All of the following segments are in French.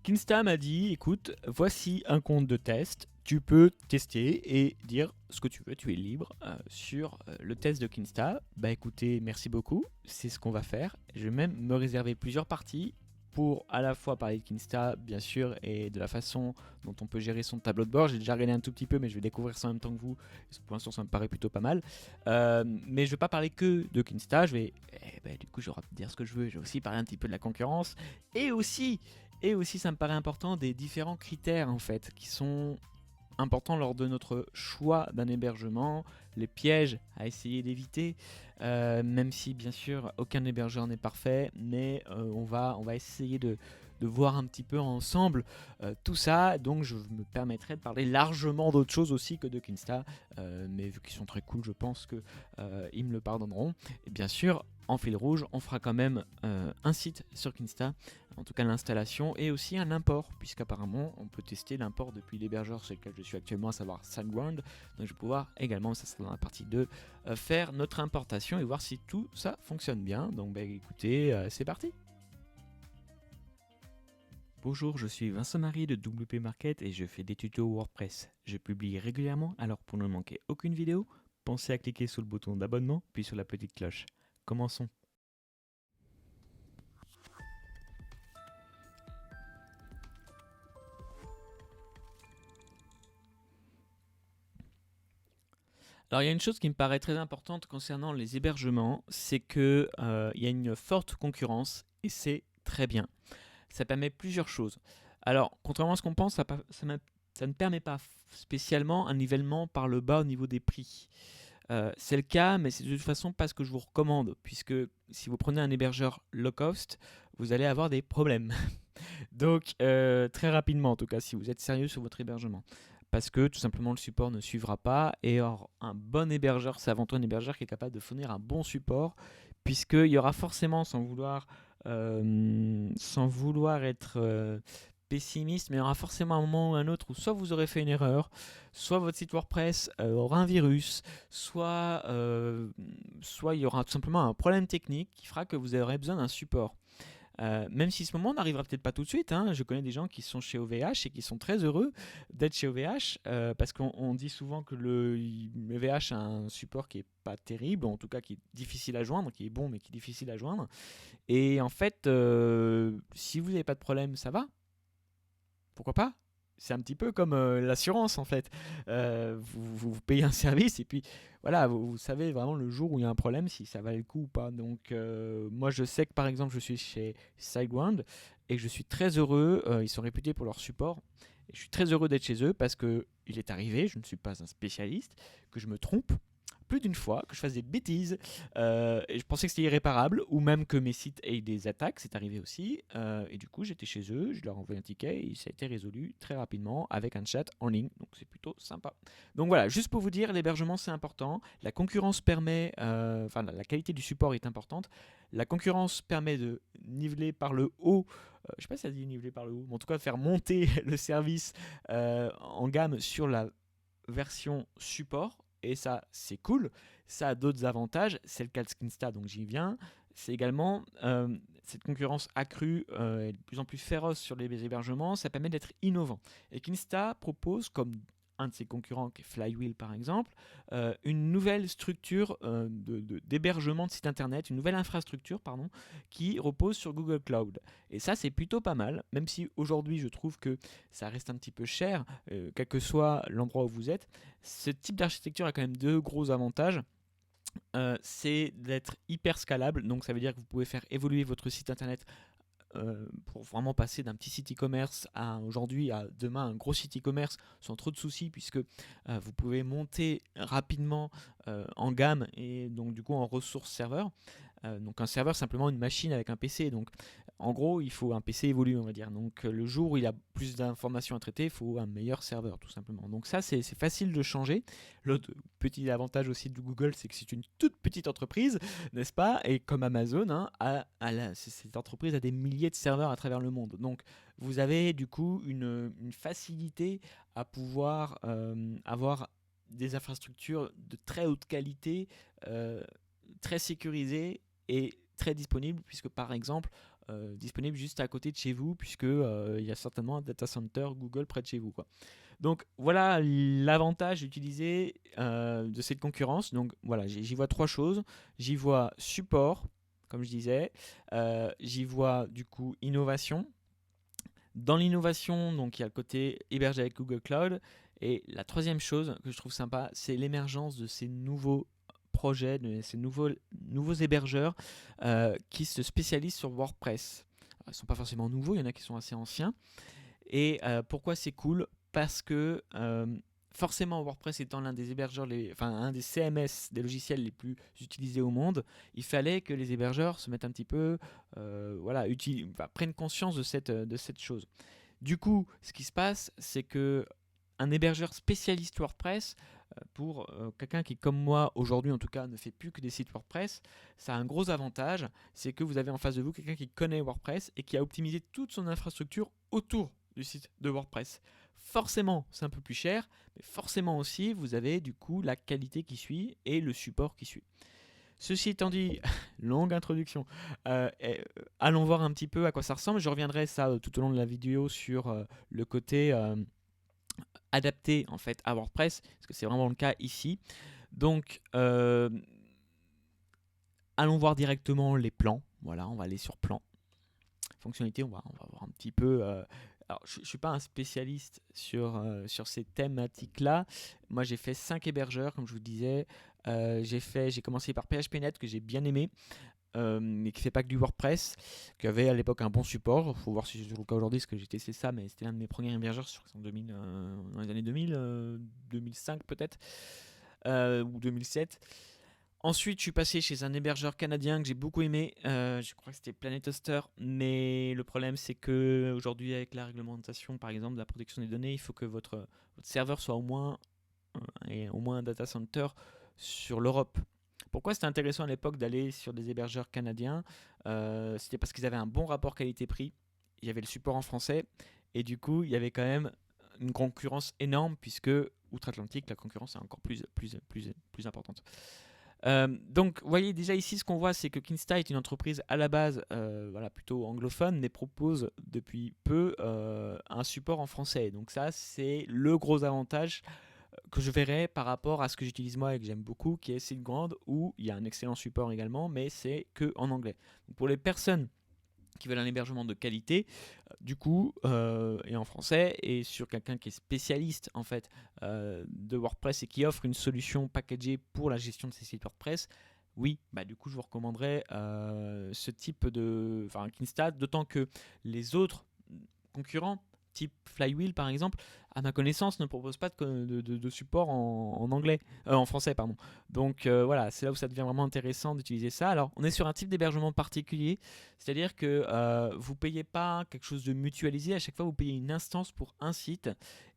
Kinsta m'a dit, écoute, voici un compte de test. Tu peux tester et dire ce que tu veux, tu es libre sur le test de Kinsta. Bah écoutez, merci beaucoup, c'est ce qu'on va faire. Je vais même me réserver plusieurs parties pour à la fois parler de Kinsta, bien sûr, et de la façon dont on peut gérer son tableau de bord. J'ai déjà regardé un tout petit peu, mais je vais découvrir ça en même temps que vous. Pour l'instant, ça me paraît plutôt pas mal. Mais je vais pas parler que de Kinsta. Du coup, je vais dire ce que je veux. Je vais aussi parler un petit peu de la concurrence et aussi, ça me paraît important des différents critères en fait qui sont importants lors de notre choix d'un hébergement, les pièges à essayer d'éviter, même si bien sûr aucun hébergeur n'est parfait, mais on va essayer de voir un petit peu ensemble tout ça. Donc je me permettrai de parler largement d'autres choses aussi que de Kinsta, mais vu qu'ils sont très cool, je pense que ils me le pardonneront. Et bien sûr, en fil rouge, on fera quand même un site sur Kinsta, en tout cas l'installation, et aussi un import, puisqu'apparemment on peut tester l'import depuis l'hébergeur sur lequel je suis actuellement, à savoir SiteGround. Donc je vais pouvoir également, ça sera dans la partie 2, faire notre importation et voir si tout ça fonctionne bien. Donc écoutez, c'est parti. Bonjour, je suis Vincent-Marie de WP Market et je fais des tutos WordPress. Je publie régulièrement, alors pour ne manquer aucune vidéo, pensez à cliquer sur le bouton d'abonnement puis sur la petite cloche. Commençons. Alors il y a une chose qui me paraît très importante concernant les hébergements, c'est qu'il y a une forte concurrence et c'est très bien. Ça permet plusieurs choses. Alors, contrairement à ce qu'on pense, ça ne permet pas spécialement un nivellement par le bas au niveau des prix. C'est le cas, mais c'est de toute façon pas ce que je vous recommande, puisque si vous prenez un hébergeur low cost, vous allez avoir des problèmes. Donc, très rapidement, en tout cas, si vous êtes sérieux sur votre hébergement. Parce que tout simplement le support ne suivra pas. Et or, un bon hébergeur, c'est avant tout un hébergeur qui est capable de fournir un bon support, puisqu'il y aura forcément, sans vouloir être pessimiste, mais il y aura forcément un moment ou un autre où soit vous aurez fait une erreur, soit votre site WordPress aura un virus, soit il y aura tout simplement un problème technique qui fera que vous aurez besoin d'un support. Même si ce moment n'arrivera peut-être pas tout de suite, hein. Je connais des gens qui sont chez OVH et qui sont très heureux d'être chez OVH parce qu'on dit souvent que le OVH a un support qui est pas terrible, en tout cas qui est difficile à joindre, qui est bon mais qui est difficile à joindre. Et en fait, si vous n'avez pas de problème, ça va. Pourquoi pas? C'est un petit peu comme l'assurance en fait. Vous payez un service et puis voilà, vous savez vraiment le jour où il y a un problème si ça valait le coup ou pas. Donc moi je sais que par exemple je suis chez SiteGround et que je suis très heureux. Ils sont réputés pour leur support. Et je suis très heureux d'être chez eux parce que il est arrivé, je ne suis pas un spécialiste, que je me trompe plus d'une fois, que je fasse des bêtises, et je pensais que c'était irréparable, ou même que mes sites aient des attaques, c'est arrivé aussi, et du coup j'étais chez eux, je leur ai envoyé un ticket, et ça a été résolu très rapidement avec un chat en ligne, donc c'est plutôt sympa. Donc voilà, juste pour vous dire, l'hébergement c'est important, la concurrence permet, la qualité du support est importante, la concurrence permet de niveler par le haut, je sais pas si ça dit niveler par le haut, mais en tout cas de faire monter le service en gamme sur la version support, et ça c'est cool. Ça a d'autres avantages, c'est le cas de Skinsta, donc j'y viens. C'est également cette concurrence accrue et de plus en plus féroce sur les hébergements, ça permet d'être innovant. Et Kinsta propose, comme un de ses concurrents qui est Flywheel par exemple, une nouvelle structure d'hébergement de site internet, une nouvelle infrastructure pardon, qui repose sur Google Cloud. Et ça c'est plutôt pas mal, même si aujourd'hui je trouve que ça reste un petit peu cher, quel que soit l'endroit où vous êtes. Ce type d'architecture a quand même deux gros avantages. C'est d'être hyper scalable, donc ça veut dire que vous pouvez faire évoluer votre site internet pour vraiment passer d'un petit site e-commerce à aujourd'hui à demain un gros site e-commerce sans trop de soucis, puisque vous pouvez monter rapidement en gamme et donc du coup en ressources serveur. Donc un serveur simplement une machine avec un PC. Donc en gros il faut un PC évolué on va dire. Donc le jour où il a plus d'informations à traiter, il faut un meilleur serveur tout simplement. Donc ça c'est facile de changer. L'autre petit avantage aussi de Google, c'est que c'est une toute petite entreprise, n'est-ce pas? Et comme Amazon, hein, cette entreprise a des milliers de serveurs à travers le monde. Donc vous avez du coup une facilité à pouvoir avoir des infrastructures de très haute qualité, très sécurisées et très disponibles, puisque par exemple, disponible juste à côté de chez vous, puisque il y a certainement un data center Google près de chez vous, quoi. Donc voilà l'avantage d'utiliser de cette concurrence. Donc voilà, j'y vois trois choses. J'y vois support, comme je disais. J'y vois du coup innovation. Dans l'innovation, donc il y a le côté hébergé avec Google Cloud. Et la troisième chose que je trouve sympa, c'est l'émergence de ces nouveaux projets, de ces nouveaux hébergeurs qui se spécialisent sur WordPress. Alors, ils ne sont pas forcément nouveaux, il y en a qui sont assez anciens. Et pourquoi c'est cool? Parce que forcément, WordPress étant l'un des hébergeurs, enfin un des CMS, des logiciels les plus utilisés au monde, il fallait que les hébergeurs se mettent un petit peu, voilà, prennent conscience de cette chose. Du coup, ce qui se passe, c'est que un hébergeur spécialiste WordPress, pour quelqu'un qui, comme moi, aujourd'hui en tout cas, ne fait plus que des sites WordPress, ça a un gros avantage, c'est que vous avez en face de vous quelqu'un qui connaît WordPress et qui a optimisé toute son infrastructure autour du site de WordPress. Forcément, c'est un peu plus cher, mais forcément aussi, vous avez du coup la qualité qui suit et le support qui suit. Ceci étant dit, longue introduction, allons voir un petit peu à quoi ça ressemble. Je reviendrai ça tout au long de la vidéo sur le côté adapté en fait à WordPress, parce que c'est vraiment le cas ici. Donc, allons voir directement les plans. Voilà, on va aller sur plan. Fonctionnalité, on va voir un petit peu. Alors, je ne suis pas un spécialiste sur ces thématiques-là. Moi, j'ai fait 5 hébergeurs, comme je vous disais. J'ai commencé par PHPNet, que j'ai bien aimé, mais qui ne fait pas que du WordPress, qui avait à l'époque un bon support. Il faut voir si c'est toujours le cas aujourd'hui, parce que j'ai testé ça, mais c'était l'un de mes premiers hébergeurs en 2000, dans les années 2000, 2005 peut-être, ou 2007. Ensuite, je suis passé chez un hébergeur canadien que j'ai beaucoup aimé. Je crois que c'était Planet Hoster. Mais le problème, c'est que aujourd'hui, avec la réglementation, par exemple, de la protection des données, il faut que votre serveur soit au moins un data center sur l'Europe. Pourquoi c'était intéressant à l'époque d'aller sur des hébergeurs canadiens? C'était parce qu'ils avaient un bon rapport qualité-prix. Il y avait le support en français. Et du coup, il y avait quand même une concurrence énorme, puisque outre-Atlantique, la concurrence est encore plus importante. Donc, vous voyez déjà ici, ce qu'on voit, c'est que Kinsta est une entreprise à la base voilà, plutôt anglophone, mais propose depuis peu un support en français. Donc ça, c'est le gros avantage que je verrai par rapport à ce que j'utilise moi et que j'aime beaucoup, qui est SiteGround, où il y a un excellent support également, mais c'est que en anglais. Donc, pour les personnes qui veulent un hébergement de qualité, du coup, et en français, et sur quelqu'un qui est spécialiste en fait de WordPress et qui offre une solution packagée pour la gestion de ses sites WordPress, oui, bah du coup, je vous recommanderais ce type de, enfin, Kinsta, d'autant que les autres concurrents, type Flywheel par exemple, à ma connaissance, ne proposent pas de support en anglais, en français, pardon. Donc voilà, c'est là où ça devient vraiment intéressant d'utiliser ça. Alors, on est sur un type d'hébergement particulier, c'est-à-dire que vous ne payez pas quelque chose de mutualisé, à chaque fois vous payez une instance pour un site,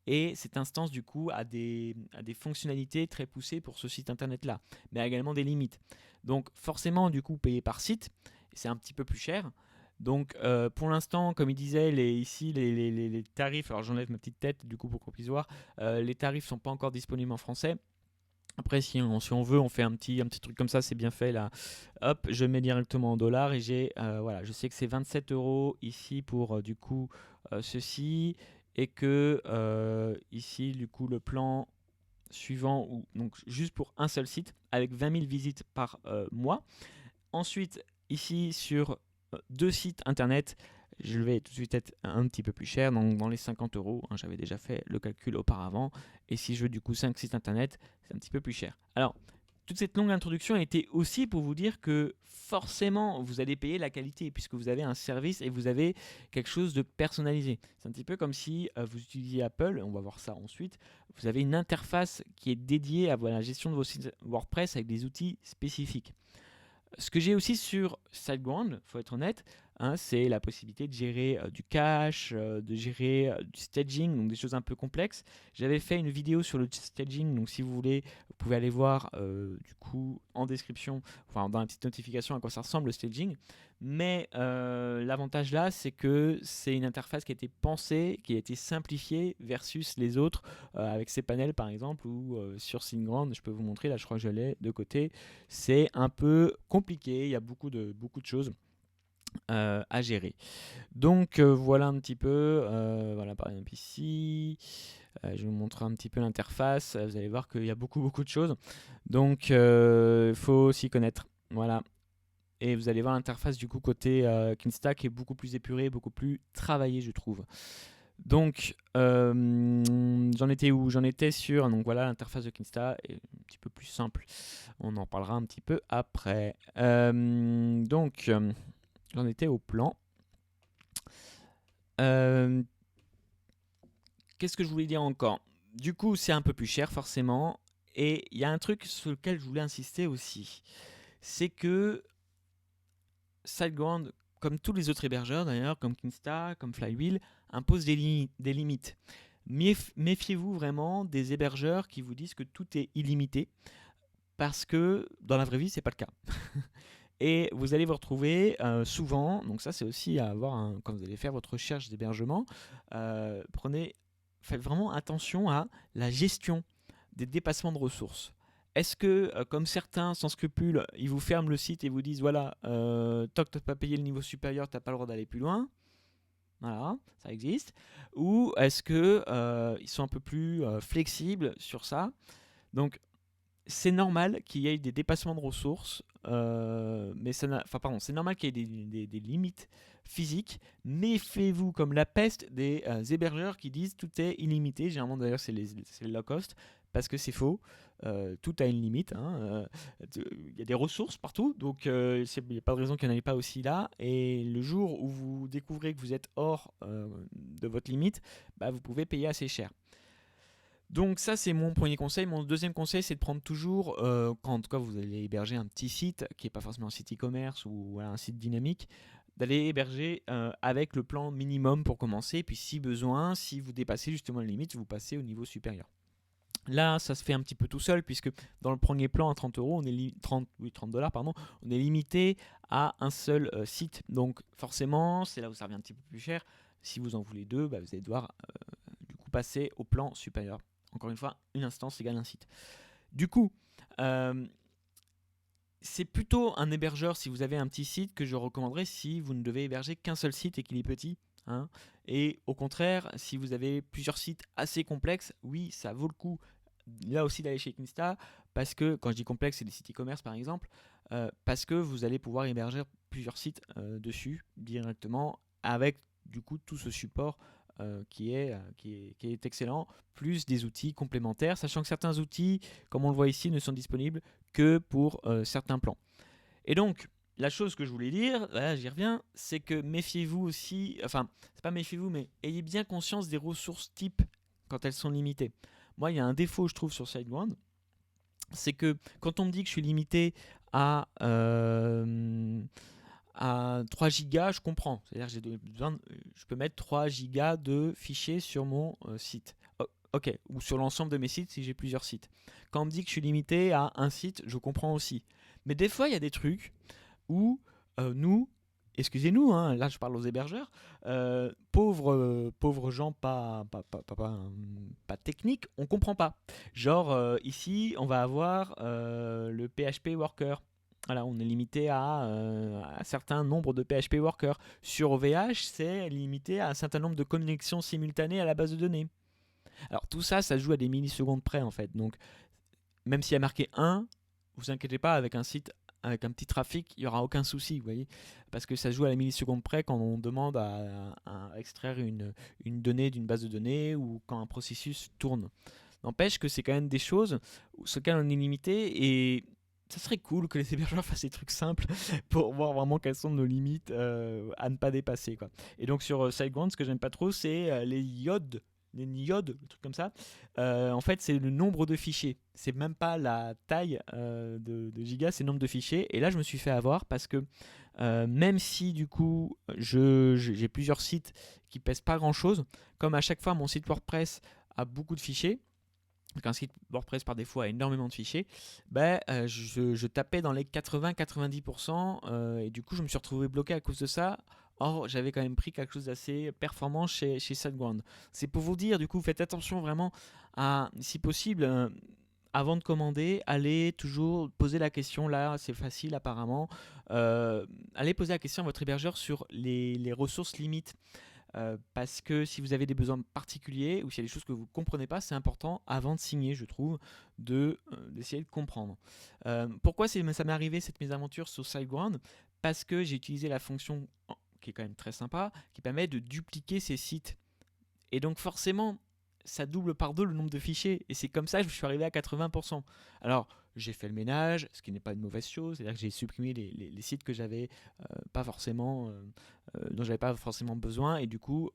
et cette instance du coup a des fonctionnalités très poussées pour ce site internet-là, mais a également des limites. Donc forcément, du coup, vous payez par site, c'est un petit peu plus cher. Donc pour l'instant, comme il disait, ici les tarifs, alors j'enlève ma petite tête du coup pour qu'on puisse voir, les tarifs ne sont pas encore disponibles en français. Après, si on veut, on fait un petit truc comme ça, c'est bien fait là. Hop, je mets directement en dollars et j'ai, voilà, je sais que c'est 27 € ici pour du coup ceci, et que ici, du coup, le plan suivant, ou donc juste pour un seul site, avec 20 000 visites par mois. Ensuite, ici sur 2 sites internet, je vais tout de suite être un petit peu plus cher, donc dans les 50 €. Hein, j'avais déjà fait le calcul auparavant. Et si je veux du coup 5 sites internet, c'est un petit peu plus cher. Alors, toute cette longue introduction a été aussi pour vous dire que forcément, vous allez payer la qualité, puisque vous avez un service et vous avez quelque chose de personnalisé. C'est un petit peu comme si vous utilisiez Apple, on va voir ça ensuite. Vous avez une interface qui est dédiée à la gestion de vos sites WordPress avec des outils spécifiques. Ce que j'ai aussi sur SiteGround, il faut être honnête, hein, c'est la possibilité de gérer du cache, de gérer du staging, donc des choses un peu complexes. J'avais fait une vidéo sur le staging, donc si vous voulez, vous pouvez aller voir du coup en description, enfin dans la petite notification à quoi ça ressemble le staging. Mais l'avantage là, c'est que c'est une interface qui a été pensée, qui a été simplifiée versus les autres, avec ces panels par exemple, ou sur SiteGround, je peux vous montrer, là je crois que je l'ai de côté, c'est un peu compliqué, il y a beaucoup de choses. à gérer. Donc voilà un petit peu, voilà par exemple ici, je vais vous montrer un petit peu l'interface, vous allez voir qu'il y a beaucoup de choses, donc il faut s'y connaître, voilà. Et vous allez voir l'interface du coup côté Kinsta qui est beaucoup plus épurée, beaucoup plus travaillée je trouve. Donc j'en étais où? J'en étais sur, donc voilà l'interface de Kinsta est un petit peu plus simple, on en parlera un petit peu après. Donc j'en étais au plan. Euh, Qu'est-ce que je voulais dire encore? Du coup, c'est un peu plus cher forcément. Et il y a un truc sur lequel je voulais insister aussi. C'est que SiteGround, comme tous les autres hébergeurs d'ailleurs, comme Kinsta, comme Flywheel, impose des limites. Méfiez-vous vraiment des hébergeurs qui vous disent que tout est illimité. Parce que dans la vraie vie, c'est pas le cas. Et vous allez vous retrouver souvent, donc ça c'est aussi à avoir quand vous allez faire votre recherche d'hébergement, faites vraiment attention à la gestion des dépassements de ressources. Est-ce que, comme certains sans scrupules, ils vous ferment le site et vous disent voilà, tant que tu n'as pas payé le niveau supérieur, tu n'as pas le droit d'aller plus loin? Voilà, ça existe. Ou est-ce que ils sont un peu plus flexibles sur ça? Donc c'est normal qu'il y ait des dépassements de ressources, mais c'est normal qu'il y ait des limites physiques. Méfiez-vous comme la peste des hébergeurs qui disent tout est illimité. Généralement d'ailleurs c'est les low cost parce que c'est faux. Tout a une limite. Il y a des ressources partout, donc il n'y a pas de raison qu'il n'y en ait pas aussi là. Et le jour où vous découvrez que vous êtes hors de votre limite, bah, vous pouvez payer assez cher. Donc ça c'est mon premier conseil. Mon deuxième conseil c'est de prendre toujours, quand en tout cas vous allez héberger un petit site qui n'est pas forcément un site e-commerce ou voilà, un site dynamique, d'aller héberger avec le plan minimum pour commencer. Puis si besoin, si vous dépassez justement la limite, vous passez au niveau supérieur. Là, ça se fait un petit peu tout seul puisque dans le premier plan à 30 euros, 30 $, pardon, on est limité à un seul site. Donc forcément, c'est là où ça revient un petit peu plus cher. Si vous en voulez deux, bah, vous allez devoir du coup passer au plan supérieur. Encore une fois, une instance égale un site. Du coup, c'est plutôt un hébergeur si vous avez un petit site que je recommanderais si vous ne devez héberger qu'un seul site et qu'il est petit. Et au contraire, si vous avez plusieurs sites assez complexes, oui, ça vaut le coup là aussi d'aller chez Kinsta parce que, quand je dis complexe, c'est des sites e-commerce par exemple, parce que vous allez pouvoir héberger plusieurs sites dessus directement avec du coup tout ce support qui est excellent, plus des outils complémentaires, sachant que certains outils, comme on le voit ici, ne sont disponibles que pour certains plans. Et donc, la chose que je voulais dire, là j'y reviens, c'est que méfiez-vous aussi, enfin, c'est pas méfiez-vous, mais ayez bien conscience des ressources types quand elles sont limitées. Moi, il y a un défaut, je trouve, sur SiteGround, c'est que quand on me dit que je suis limité à 3 gigas, je comprends. C'est-à-dire que je peux mettre 3 gigas de fichiers sur mon site. Ok, ou sur l'ensemble de mes sites si j'ai plusieurs sites. Quand on me dit que je suis limité à un site, je comprends aussi. Mais des fois, il y a des trucs où nous, excusez-nous, là je parle aux hébergeurs, pauvres gens pas techniques, on comprend pas. Genre ici, on va avoir le PHP Worker. Voilà, on est limité à un certain nombre de PHP Workers. Sur OVH, c'est limité à un certain nombre de connexions simultanées à la base de données. Alors tout ça, ça se joue à des millisecondes près en fait. Donc même s'il y a marqué 1, vous inquiétez pas, avec un site avec un petit trafic, il n'y aura aucun souci, vous voyez, parce que ça se joue à la milliseconde près quand on demande à extraire une donnée d'une base de données ou quand un processus tourne. N'empêche que c'est quand même des choses sur lesquelles on est limité et ça serait cool que les hébergeurs fassent des trucs simples pour voir vraiment quelles sont nos limites à ne pas dépasser, quoi. Et donc sur SiteGround, ce que j'aime pas trop, c'est les diodes, le truc comme ça. En fait, c'est le nombre de fichiers. C'est même pas la taille de gigas, c'est le nombre de fichiers. Et là, je me suis fait avoir parce que même si du coup j'ai plusieurs sites qui pèsent pas grand chose, comme à chaque fois mon site WordPress a beaucoup de fichiers, donc un site WordPress par défaut a énormément de fichiers, je tapais dans les 80-90% et du coup je me suis retrouvé bloqué à cause de ça. Or j'avais quand même pris quelque chose d'assez performant chez SiteGround. C'est pour vous dire, du coup faites attention vraiment à, si possible, avant de commander, allez toujours poser la question, là c'est facile apparemment, allez poser la question à votre hébergeur sur les ressources limites. Parce que si vous avez des besoins particuliers ou s'il y a des choses que vous ne comprenez pas, c'est important avant de signer, je trouve, d'essayer de comprendre. Pourquoi ça m'est arrivé cette mésaventure sur SiteGround? Parce que j'ai utilisé la fonction qui est quand même très sympa, qui permet de dupliquer ces sites. Et donc forcément, ça double par deux le nombre de fichiers. Et c'est comme ça que je suis arrivé à 80%. Alors, j'ai fait le ménage, ce qui n'est pas une mauvaise chose. C'est-à-dire que j'ai supprimé les sites que j'avais pas forcément, dont j'avais pas forcément besoin. Et du coup,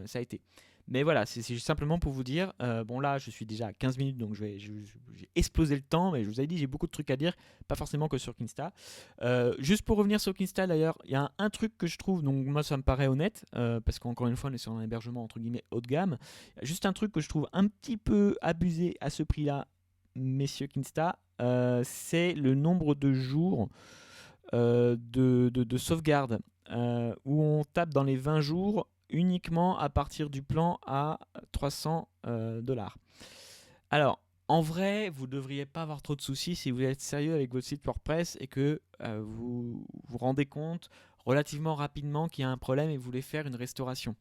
ça a été. Mais voilà, c'est simplement pour vous dire, bon là je suis déjà à 15 minutes donc j'ai explosé le temps, mais je vous avais dit j'ai beaucoup de trucs à dire, pas forcément que sur Kinsta. Juste pour revenir sur Kinsta d'ailleurs, il y a un truc que je trouve, donc moi ça me paraît honnête, parce qu'encore une fois on est sur un hébergement entre guillemets haut de gamme, juste un truc que je trouve un petit peu abusé à ce prix-là, messieurs Kinsta, c'est le nombre de jours de sauvegarde, où on tape dans les 20 jours uniquement à partir du plan à 300 dollars. Alors, en vrai, vous ne devriez pas avoir trop de soucis si vous êtes sérieux avec votre site WordPress et que vous vous rendez compte relativement rapidement qu'il y a un problème et vous voulez faire une restauration.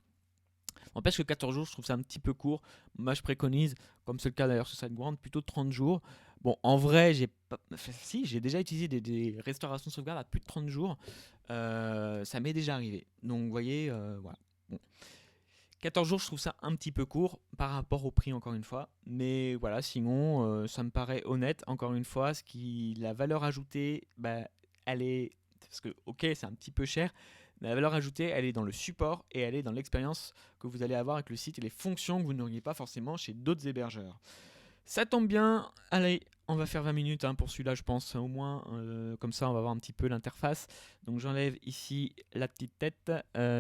N'empêche que 14 jours, je trouve ça un petit peu court. Moi, je préconise, comme c'est le cas d'ailleurs sur SiteGround, plutôt 30 jours. Bon, en vrai, j'ai déjà utilisé des restaurations de sauvegarde à plus de 30 jours. Ça m'est déjà arrivé. Donc, vous voyez, voilà. Bon. 14 jours, je trouve ça un petit peu court par rapport au prix, encore une fois. Mais voilà, sinon, ça me paraît honnête, encore une fois. La valeur ajoutée, bah, elle est. Parce que, ok, c'est un petit peu cher, mais la valeur ajoutée, elle est dans le support et elle est dans l'expérience que vous allez avoir avec le site et les fonctions que vous n'auriez pas forcément chez d'autres hébergeurs. Ça tombe bien, allez, on va faire 20 minutes pour celui-là, je pense, au moins. Comme ça, on va voir un petit peu l'interface. Donc, j'enlève ici la petite tête.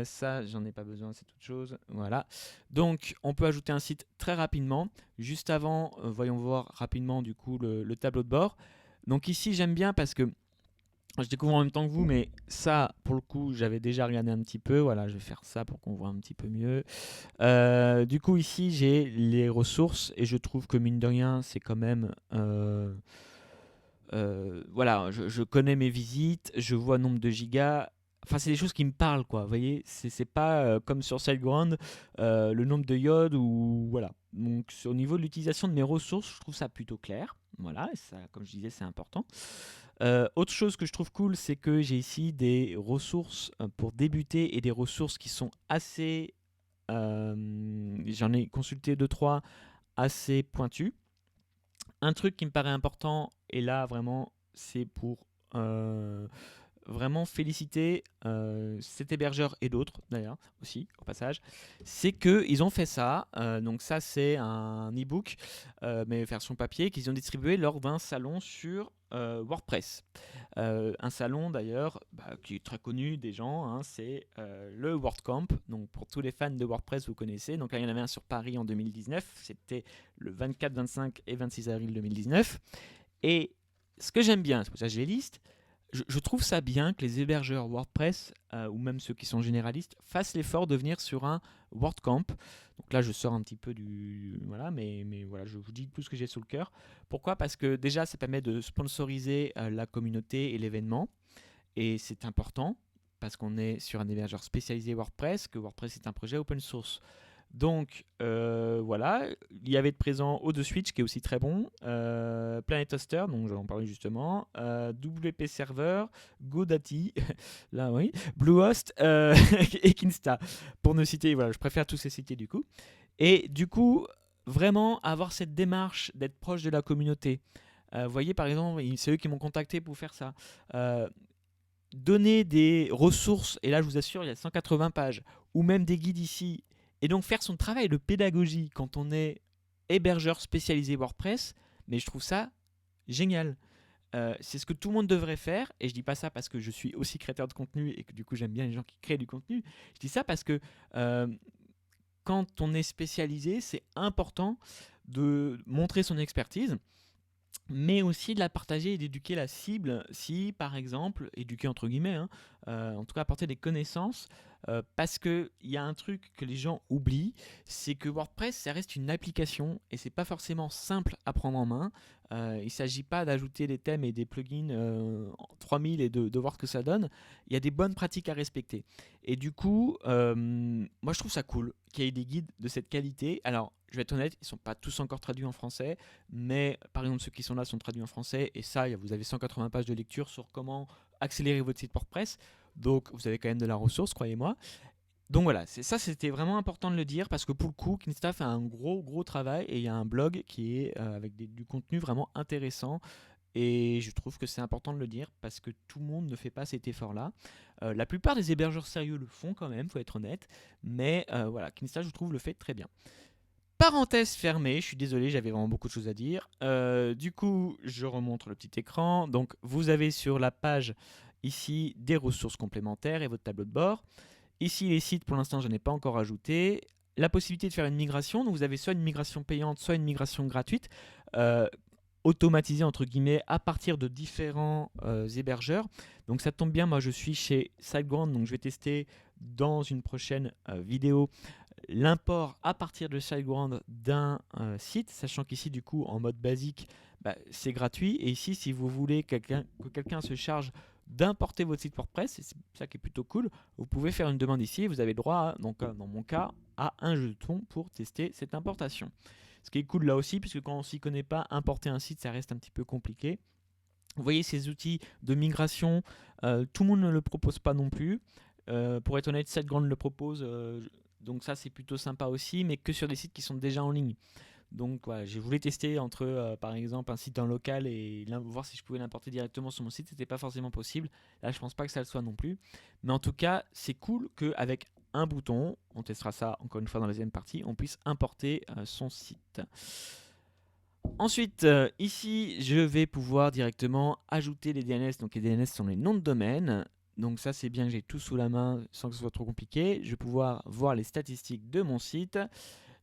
Ça, j'en ai pas besoin, c'est toute chose. Voilà. Donc, on peut ajouter un site très rapidement. Juste avant, voyons voir rapidement, du coup, le tableau de bord. Donc, ici, j'aime bien parce que je découvre en même temps que vous, mais ça, pour le coup, j'avais déjà regardé un petit peu. Voilà, je vais faire ça pour qu'on voit un petit peu mieux. Du coup, ici, j'ai les ressources et je trouve que mine de rien, c'est quand même. Voilà, je connais mes visites, je vois le nombre de gigas. Enfin, c'est des choses qui me parlent, quoi. Vous voyez, c'est pas comme sur SiteGround, le nombre de iodes ou voilà. Donc, au niveau de l'utilisation de mes ressources, je trouve ça plutôt clair. Voilà, et ça, comme je disais, c'est important. Autre chose que je trouve cool, c'est que j'ai ici des ressources pour débuter et des ressources qui sont assez. J'en ai consulté 2-3 assez pointues. Un truc qui me paraît important, et là vraiment, c'est pour vraiment féliciter cet hébergeur et d'autres d'ailleurs aussi au passage, c'est qu'ils ont fait ça. Donc ça c'est un e-book, mais version papier, qu'ils ont distribué lors d'un salon sur WordPress. Un salon d'ailleurs qui est très connu des gens, c'est le WordCamp. Donc pour tous les fans de WordPress, vous connaissez. Donc là, il y en avait un sur Paris en 2019. C'était le 24, 25 et 26 avril 2019. Et ce que j'aime bien, c'est pour ça que je les liste, je trouve ça bien que les hébergeurs WordPress, ou même ceux qui sont généralistes, fassent l'effort de venir sur un WordCamp. Donc là, je sors un petit peu du... Voilà, mais voilà, je vous dis tout ce que j'ai sous le cœur. Pourquoi? Parce que déjà, ça permet de sponsoriser la communauté et l'événement. Et c'est important, parce qu'on est sur un hébergeur spécialisé WordPress, que WordPress est un projet open source. Donc voilà, il y avait de présent O2 Switch qui est aussi très bon, Planet Hoster, donc j'en parlais justement, WP Server, GoDaddy, là oui, Bluehost et Kinsta, pour ne citer, voilà, je préfère tous ces cités du coup. Et du coup, vraiment avoir cette démarche d'être proche de la communauté. Vous voyez par exemple, c'est eux qui m'ont contacté pour faire ça. Donner des ressources, et là je vous assure, il y a 180 pages, ou même des guides ici. Et donc faire son travail de pédagogie quand on est hébergeur spécialisé WordPress, mais je trouve ça génial. C'est ce que tout le monde devrait faire, et je dis pas ça parce que je suis aussi créateur de contenu et que du coup j'aime bien les gens qui créent du contenu. Je dis ça parce que quand on est spécialisé, c'est important de montrer son expertise. mais aussi de la partager et d'éduquer la cible si, par exemple, éduquer entre guillemets, hein, en tout cas apporter des connaissances, parce qu'il y a un truc que les gens oublient, c'est que WordPress, ça reste une application et c'est pas forcément simple à prendre en main. Il ne s'agit pas d'ajouter des thèmes et des plugins en 3000 et de voir ce que ça donne. Il y a des bonnes pratiques à respecter. Et du coup, moi je trouve ça cool qu'il y ait des guides de cette qualité. Alors, je vais être honnête, ils ne sont pas tous encore traduits en français, mais par exemple ceux qui sont là sont traduits en français et ça, vous avez 180 pages de lecture sur comment accélérer votre site WordPress, donc vous avez quand même de la ressource, croyez-moi. Donc voilà, ça c'était vraiment important de le dire parce que pour le coup, Kinsta fait un gros travail et il y a un blog qui est avec du contenu vraiment intéressant et je trouve que c'est important de le dire parce que tout le monde ne fait pas cet effort-là. La plupart des hébergeurs sérieux le font quand même, faut être honnête, mais voilà, Kinsta je trouve le fait très bien. Parenthèse fermée, je suis désolé, j'avais vraiment beaucoup de choses à dire. Du coup, je remonte le petit écran. Donc, vous avez sur la page ici des ressources complémentaires et votre tableau de bord. Ici, les sites, pour l'instant, je n'ai pas encore ajouté. La possibilité de faire une migration. Donc, vous avez soit une migration payante, soit une migration gratuite, automatisée entre guillemets à partir de différents hébergeurs. Donc, ça tombe bien, moi je suis chez SiteGround, donc je vais tester dans une prochaine vidéo l'import à partir de SiteGround d'un site, sachant qu'ici du coup en mode basique c'est gratuit et ici si vous voulez que quelqu'un se charge d'importer votre site WordPress, et c'est ça qui est plutôt cool, vous pouvez faire une demande ici et vous avez le droit à, donc dans mon cas à un jeton pour tester cette importation. Ce qui est cool là aussi, puisque quand on s'y connaît pas, importer un site ça reste un petit peu compliqué. Vous voyez ces outils de migration, tout le monde ne le propose pas non plus. Pour être honnête, SiteGround le propose, donc ça c'est plutôt sympa aussi, mais que sur des sites qui sont déjà en ligne. Donc voilà, j'ai voulu tester entre par exemple un site en local et voir si je pouvais l'importer directement sur mon site, c'était pas forcément possible. Là je pense pas que ça le soit non plus. Mais en tout cas, c'est cool qu'avec un bouton, on testera ça encore une fois dans la deuxième partie, on puisse importer son site. Ensuite, ici, je vais pouvoir directement ajouter les DNS. Donc les DNS sont les noms de domaine. Donc ça, c'est bien que j'ai tout sous la main sans que ce soit trop compliqué. Je vais pouvoir voir les statistiques de mon site.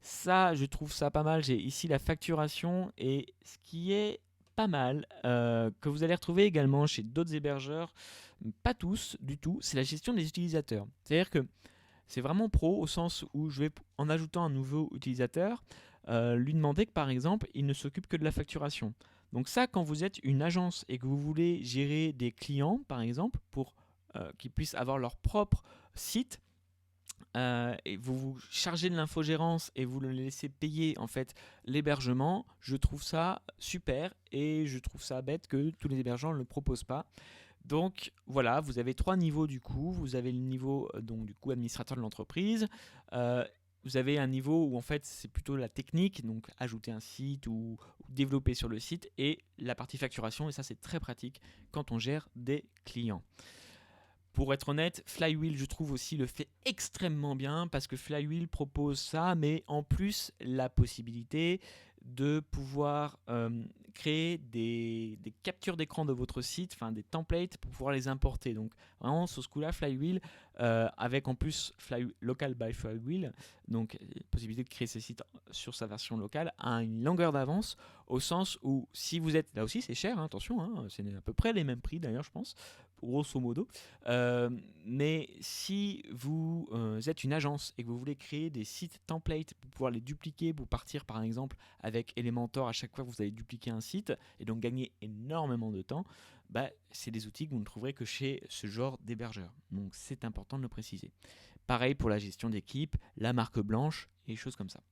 Ça, je trouve ça pas mal. J'ai ici la facturation et ce qui est pas mal, que vous allez retrouver également chez d'autres hébergeurs, pas tous du tout, c'est la gestion des utilisateurs. C'est-à-dire que c'est vraiment pro au sens où je vais, en ajoutant un nouveau utilisateur, lui demander que par exemple, il ne s'occupe que de la facturation. Donc ça, quand vous êtes une agence et que vous voulez gérer des clients, par exemple, pour qu'ils puissent avoir leur propre site, et vous vous chargez de l'infogérance et vous le laissez payer en fait l'hébergement, je trouve ça super et je trouve ça bête que tous les hébergeurs ne le proposent pas. Donc voilà, vous avez trois niveaux du coup. Vous avez le niveau donc du coup administrateur de l'entreprise. Euh, vous avez un niveau où en fait c'est plutôt la technique, donc ajouter un site ou développer sur le site, et la partie facturation, et ça c'est très pratique quand on gère des clients. Pour être honnête, Flywheel, je trouve aussi le fait extrêmement bien parce que Flywheel propose ça, mais en plus la possibilité de pouvoir créer des captures d'écran de votre site, enfin des templates pour pouvoir les importer. Donc vraiment sur ce coup-là, Flywheel, avec en plus Local by Flywheel, donc possibilité de créer ses sites sur sa version locale, a une longueur d'avance au sens où si vous êtes, là aussi c'est cher, hein, attention, hein, c'est à peu près les mêmes prix d'ailleurs je pense, grosso modo. Mais si vous êtes une agence et que vous voulez créer des sites templates pour pouvoir les dupliquer, pour partir par exemple avec Elementor à chaque fois que vous allez dupliquer un site et donc gagner énormément de temps, c'est des outils que vous ne trouverez que chez ce genre d'hébergeur. Donc c'est important de le préciser. Pareil pour la gestion d'équipe, la marque blanche et choses comme ça.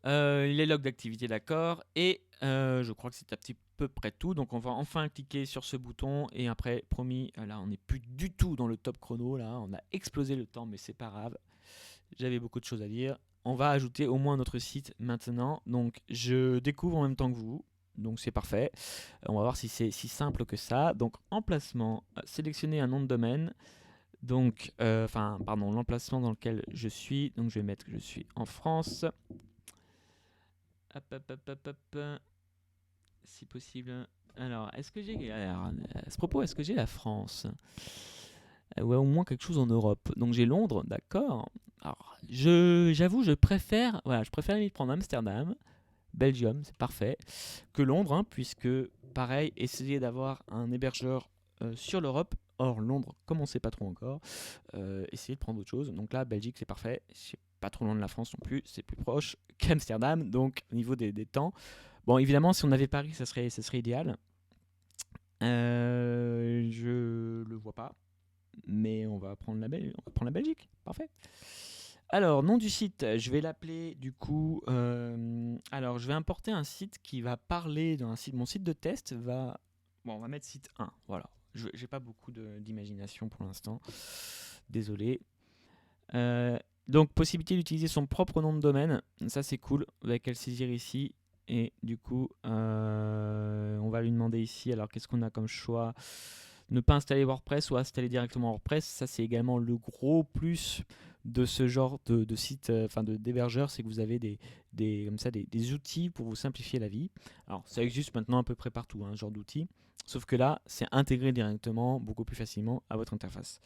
Les logs d'activité, d'accord. Et je crois que c'est à peu près tout. Donc on va enfin cliquer sur ce bouton. Et après, promis, là on n'est plus du tout dans le top chrono. Là, on a explosé le temps, mais c'est pas grave. J'avais beaucoup de choses à dire. On va ajouter au moins notre site maintenant. Donc je découvre en même temps que vous. Donc c'est parfait. On va voir si c'est si simple que ça. Donc emplacement, sélectionner un nom de domaine. Donc, l'emplacement dans lequel je suis. Donc je vais mettre que je suis en France. Hop, hop, hop, hop, hop. Si possible. Alors, est-ce que j'ai. Alors, à ce propos, est-ce que j'ai la France? Ouais, au moins quelque chose en Europe. Donc j'ai Londres, d'accord. Alors, j'avoue, je préfère limite prendre Amsterdam, Belgium, c'est parfait. Que Londres, hein, puisque pareil, essayez d'avoir un hébergeur sur l'Europe. Or, Londres, comme on ne sait pas trop encore, essayez de prendre autre chose. Donc là, Belgique, c'est parfait. C'est pas trop loin de la France non plus. C'est plus proche qu'Amsterdam. Donc, au niveau des temps. Bon, évidemment, si on avait Paris, ça serait idéal. Je le vois pas. Mais on va prendre la Belgique. Parfait. Alors, nom du site, je vais l'appeler du coup. Alors, je vais importer un site qui va parler d'un site. Mon site de test va. Bon, on va mettre site 1. Voilà. J'ai pas beaucoup d'imagination pour l'instant. Désolé. Donc, possibilité d'utiliser son propre nom de domaine. Ça, c'est cool. On va qu'à le saisir ici. Et du coup, on va lui demander ici. Alors, qu'est-ce qu'on a comme choix? Ne pas installer WordPress ou installer directement WordPress. Ça, c'est également le gros plus de ce genre de site, d'hébergeur, c'est que vous avez des outils pour vous simplifier la vie. Alors, ça existe maintenant à peu près partout, ce genre d'outils. Sauf que là, c'est intégré directement, beaucoup plus facilement à votre interface.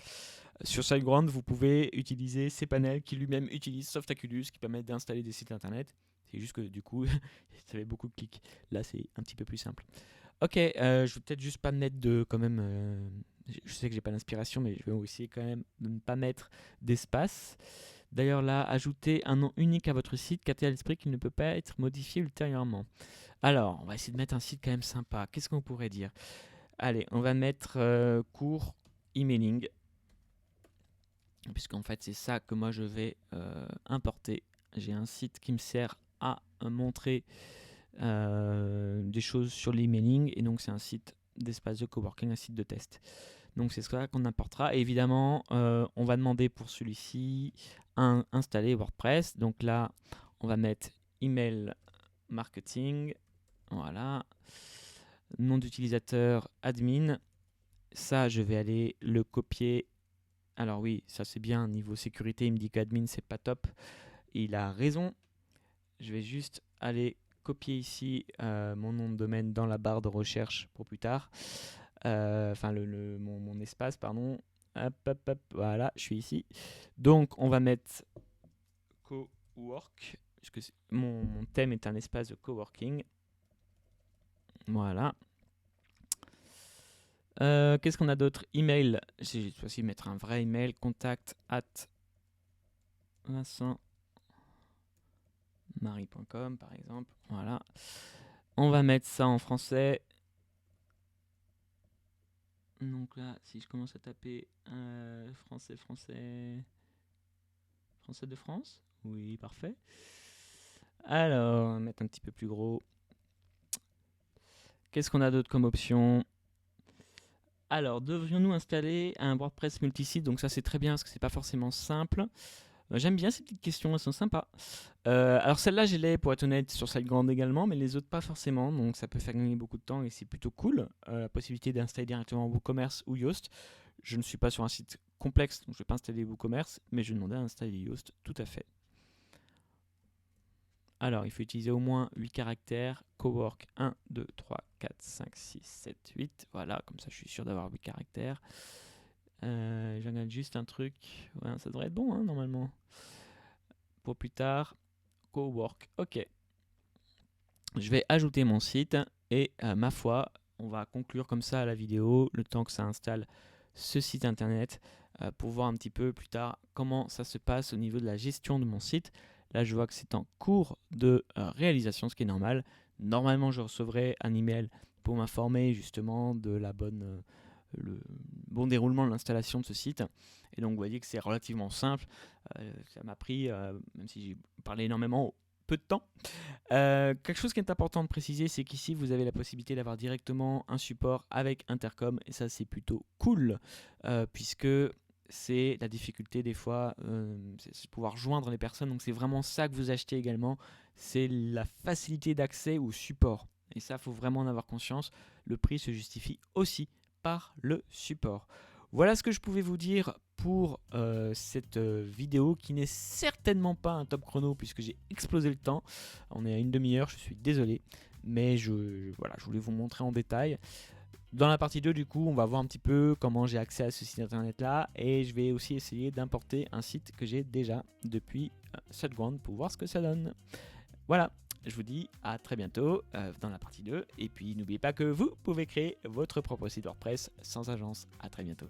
Sur SiteGround, vous pouvez utiliser cPanel qui lui-même utilise Softaculous qui permet d'installer des sites internet. C'est juste que du coup, ça fait beaucoup de clics. Là, c'est un petit peu plus simple. Ok, je vais peut-être juste pas mettre de quand même. Je sais que j'ai pas d'inspiration, mais je vais essayer quand même de ne pas mettre d'espace. D'ailleurs là, ajoutez un nom unique à votre site, gardez à l'esprit qu'il ne peut pas être modifié ultérieurement. Alors, on va essayer de mettre un site quand même sympa. Qu'est-ce qu'on pourrait dire? Allez, on va mettre cours emailing, puisqu'en fait c'est ça que moi je vais importer. J'ai un site qui me sert à montrer des choses sur l'emailing, et donc c'est un site d'espace de coworking, un site de test. Donc c'est ça qu'on importera. Et évidemment, on va demander pour celui-ci installer WordPress. Donc là, on va mettre email marketing. Voilà. Nom d'utilisateur admin. Ça, je vais aller le copier. Alors oui, ça c'est bien. Niveau sécurité, il me dit qu'admin, c'est pas top. Il a raison. Je vais juste aller copier ici mon nom de domaine dans la barre de recherche pour plus tard. Mon espace, pardon. Hop, voilà, je suis ici. Donc, on va mettre cowork, puisque mon thème est un espace de coworking. Voilà. Qu'est-ce qu'on a d'autre? Email. Je vais aussi mettre un vrai email. Contact at vincentmarie.com par exemple. Voilà. On va mettre ça en français. Donc là, si je commence à taper français de France, oui, parfait. Alors, on va mettre un petit peu plus gros. Qu'est-ce qu'on a d'autre comme option? Alors, devrions-nous installer un WordPress multisite? Donc ça, c'est très bien parce que c'est pas forcément simple. J'aime bien ces petites questions, elles sont sympas. Alors celle-là, je l'ai pour être honnête sur SiteGround également, mais les autres pas forcément. Donc ça peut faire gagner beaucoup de temps et c'est plutôt cool. La possibilité d'installer directement WooCommerce ou Yoast. Je ne suis pas sur un site complexe, donc je ne vais pas installer WooCommerce, mais je demandais à installer Yoast, tout à fait. Alors, il faut utiliser au moins 8 caractères. Cowork 1, 2, 3, 4, 5, 6, 7, 8. Voilà, comme ça je suis sûr d'avoir 8 caractères. Je regarde juste un truc. Ouais, ça devrait être bon, hein, normalement. Pour plus tard, Cowork. Ok. Je vais ajouter mon site et ma foi, on va conclure comme ça la vidéo, le temps que ça installe ce site internet, pour voir un petit peu plus tard comment ça se passe au niveau de la gestion de mon site. Là, je vois que c'est en cours de réalisation, ce qui est normal. Normalement, je recevrai un email pour m'informer justement de le bon déroulement de l'installation de ce site. Et donc, vous voyez que c'est relativement simple. Ça m'a pris, même si j'ai parlé énormément, peu de temps. Quelque chose qui est important de préciser, c'est qu'ici, vous avez la possibilité d'avoir directement un support avec Intercom. Et ça, c'est plutôt cool, puisque c'est la difficulté des fois, c'est de pouvoir joindre les personnes. Donc c'est vraiment ça que vous achetez également, c'est la facilité d'accès au support. Et ça, il faut vraiment en avoir conscience. Le prix se justifie aussi par le support. Voilà ce que je pouvais vous dire pour cette vidéo qui n'est certainement pas un top chrono puisque j'ai explosé le temps. On est à une demi-heure, je suis désolé. Mais voilà, je voulais vous montrer en détail. Dans la partie 2, du coup, on va voir un petit peu comment j'ai accès à ce site internet là, et je vais aussi essayer d'importer un site que j'ai déjà depuis SiteGround pour voir ce que ça donne. Voilà, je vous dis à très bientôt dans la partie 2. Et puis n'oubliez pas que vous pouvez créer votre propre site WordPress sans agence. À très bientôt.